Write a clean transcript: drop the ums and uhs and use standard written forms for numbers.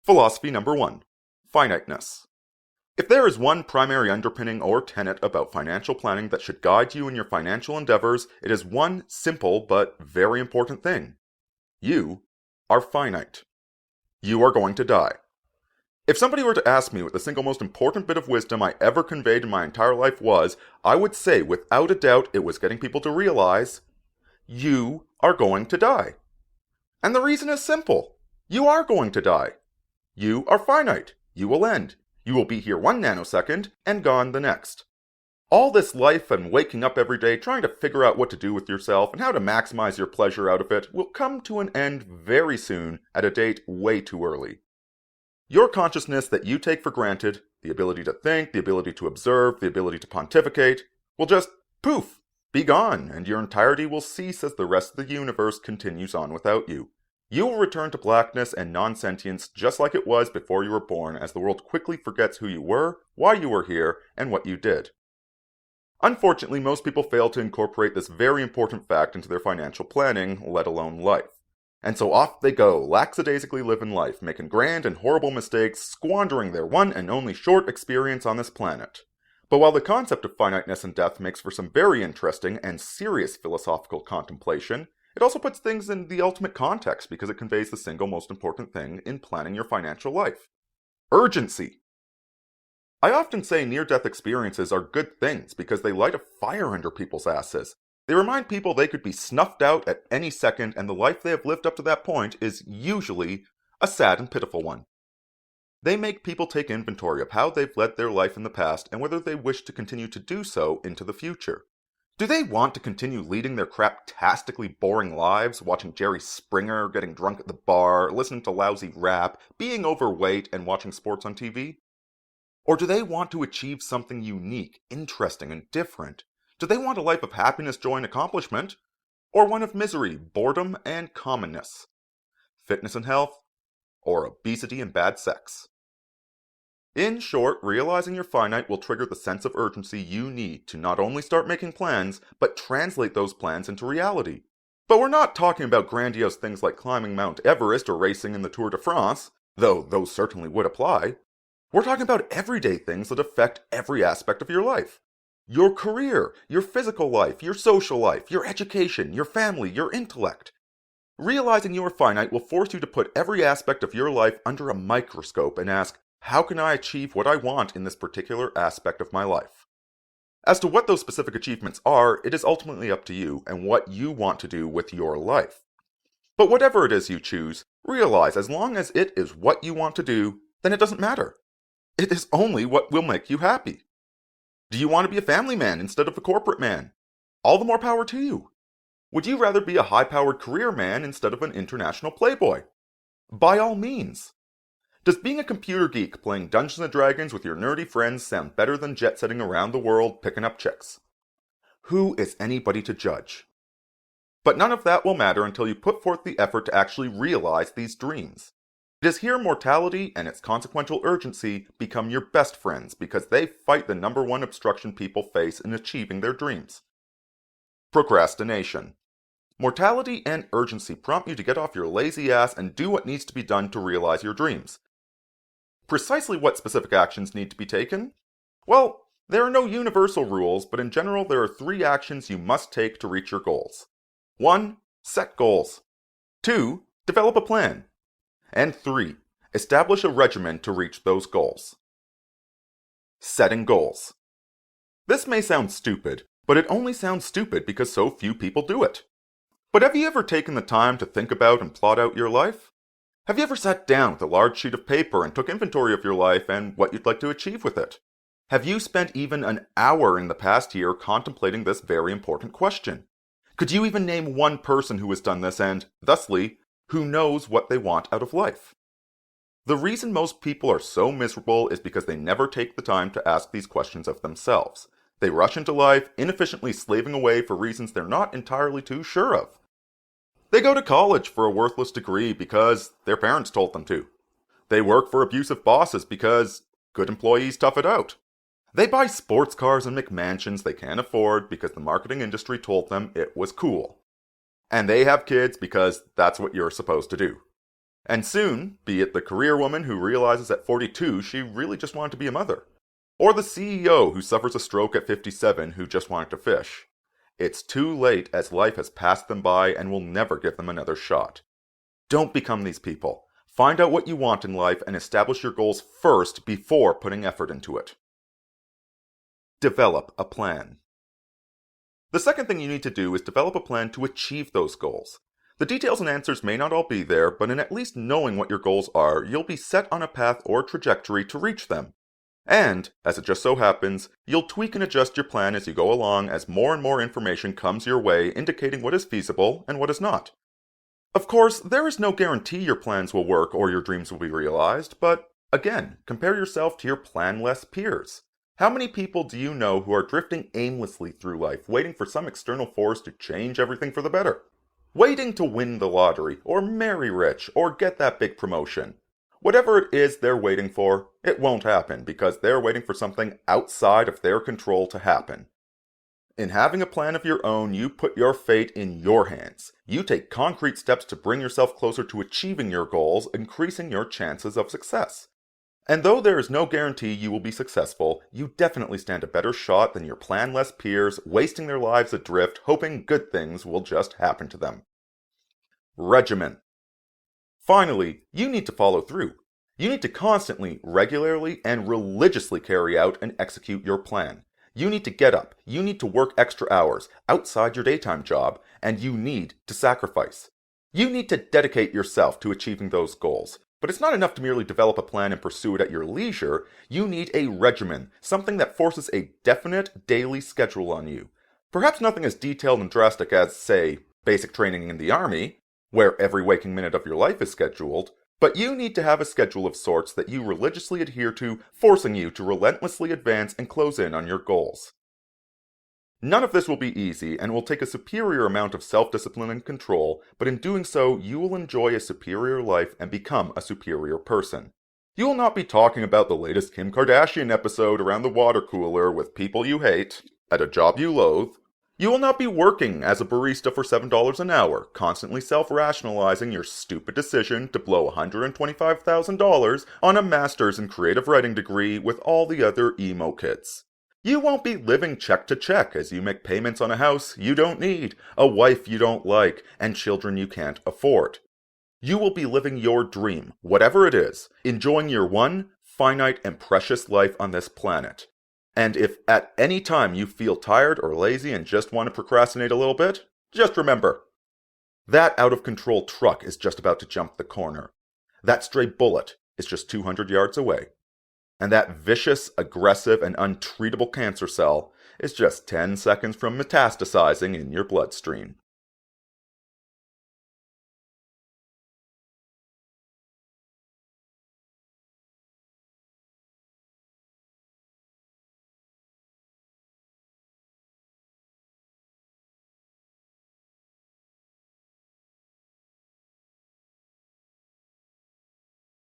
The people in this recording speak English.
Philosophy number 1. Finiteness. If there is one primary underpinning or tenet about financial planning that should guide you in your financial endeavors, it is one simple but very important thing. You are finite. You are going to die. If somebody were to ask me what the single most important bit of wisdom I ever conveyed in my entire life was, I would say without a doubt it was getting people to realize, you are going to die. And the reason is simple. You are going to die. You are finite. You will end. You will be here 1 nanosecond and gone the next. All this life and waking up every day trying to figure out what to do with yourself and how to maximize your pleasure out of it will come to an end very soon at a date way too early. Your consciousness that you take for granted, the ability to think, the ability to observe, the ability to pontificate, will just poof, be gone, and your entirety will cease as the rest of the universe continues on without you. You will return to blackness and non-sentience just like it was before you were born, as the world quickly forgets who you were, why you were here, and what you did. Unfortunately, most people fail to incorporate this very important fact into their financial planning, let alone life. And so off they go, lackadaisically living life, making grand and horrible mistakes, squandering their one and only short experience on this planet. But while the concept of finiteness and death makes for some very interesting and serious philosophical contemplation, it also puts things in the ultimate context because it conveys the single most important thing in planning your financial life. Urgency. I often say near-death experiences are good things because they light a fire under people's asses. They remind people they could be snuffed out at any second, and the life they have lived up to that point is usually a sad and pitiful one. They make people take inventory of how they've led their life in the past and whether they wish to continue to do so into the future. Do they want to continue leading their craptastically boring lives, watching Jerry Springer, getting drunk at the bar, listening to lousy rap, being overweight, and watching sports on TV? Or do they want to achieve something unique, interesting, and different? Do they want a life of happiness, joy, and accomplishment? Or one of misery, boredom, and commonness? Fitness and health? Or obesity and bad sex? In short, realizing you're finite will trigger the sense of urgency you need to not only start making plans, but translate those plans into reality. But we're not talking about grandiose things like climbing Mount Everest or racing in the Tour de France, though those certainly would apply. We're talking about everyday things that affect every aspect of your life. Your career, your physical life, your social life, your education, your family, your intellect. Realizing you are finite will force you to put every aspect of your life under a microscope and ask, how can I achieve what I want in this particular aspect of my life? As to what those specific achievements are, it is ultimately up to you and what you want to do with your life. But whatever it is you choose, realize as long as it is what you want to do, then it doesn't matter. It is only what will make you happy. Do you want to be a family man instead of a corporate man? All the more power to you. Would you rather be a high-powered career man instead of an international playboy? By all means. Does being a computer geek playing Dungeons & Dragons with your nerdy friends sound better than jet-setting around the world picking up chicks? Who is anybody to judge? But none of that will matter until you put forth the effort to actually realize these dreams. It is here mortality and its consequential urgency become your best friends because they fight the #1 obstruction people face in achieving their dreams. Procrastination. Mortality and urgency prompt you to get off your lazy ass and do what needs to be done to realize your dreams. Precisely what specific actions need to be taken? Well, there are no universal rules, but in general there are 3 actions you must take to reach your goals. 1. Set goals. 2. Develop a plan. And 3. Establish a regimen to reach those goals. Setting goals. This may sound stupid, but it only sounds stupid because so few people do it. But have you ever taken the time to think about and plot out your life? Have you ever sat down with a large sheet of paper and took inventory of your life and what you'd like to achieve with it? Have you spent even an hour in the past year contemplating this very important question? Could you even name one person who has done this and, thusly, who knows what they want out of life? The reason most people are so miserable is because they never take the time to ask these questions of themselves. They rush into life, inefficiently slaving away for reasons they're not entirely too sure of. They go to college for a worthless degree because their parents told them to. They work for abusive bosses because good employees tough it out. They buy sports cars and McMansions they can't afford because the marketing industry told them it was cool. And they have kids because that's what you're supposed to do. And soon, be it the career woman who realizes at 42 she really just wanted to be a mother, or the CEO who suffers a stroke at 57 who just wanted to fish. It's too late as life has passed them by and will never give them another shot. Don't become these people. Find out what you want in life and establish your goals first before putting effort into it. Develop a plan. The second thing you need to do is develop a plan to achieve those goals. The details and answers may not all be there, but in at least knowing what your goals are, you'll be set on a path or trajectory to reach them. And, as it just so happens, you'll tweak and adjust your plan as you go along as more and more information comes your way indicating what is feasible and what is not. Of course, there is no guarantee your plans will work or your dreams will be realized, but again, compare yourself to your planless peers. How many people do you know who are drifting aimlessly through life, waiting for some external force to change everything for the better? Waiting to win the lottery, or marry rich, or get that big promotion. Whatever it is they're waiting for, it won't happen because they're waiting for something outside of their control to happen. In having a plan of your own, you put your fate in your hands. You take concrete steps to bring yourself closer to achieving your goals, increasing your chances of success. And though there is no guarantee you will be successful, you definitely stand a better shot than your planless peers wasting their lives adrift hoping good things will just happen to them. Regimen. Finally, you need to follow through. You need to constantly, regularly, and religiously carry out and execute your plan. You need to get up, you need to work extra hours outside your daytime job, and you need to sacrifice. You need to dedicate yourself to achieving those goals. But it's not enough to merely develop a plan and pursue it at your leisure. You need a regimen, something that forces a definite daily schedule on you. Perhaps nothing as detailed and drastic as, say, basic training in the army, where every waking minute of your life is scheduled, but you need to have a schedule of sorts that you religiously adhere to, forcing you to relentlessly advance and close in on your goals. None of this will be easy and will take a superior amount of self-discipline and control, but in doing so, you will enjoy a superior life and become a superior person. You will not be talking about the latest Kim Kardashian episode around the water cooler with people you hate, at a job you loathe. You will not be working as a barista for $7 an hour, constantly self-rationalizing your stupid decision to blow $125,000 on a master's in creative writing degree with all the other emo kids. You won't be living check to check as you make payments on a house you don't need, a wife you don't like, and children you can't afford. You will be living your dream, whatever it is, enjoying your one, finite, and precious life on this planet. And if at any time you feel tired or lazy and just want to procrastinate a little bit, just remember, that out-of-control truck is just about to jump the corner. That stray bullet is just 200 yards away. And that vicious, aggressive, and untreatable cancer cell is just 10 seconds from metastasizing in your bloodstream.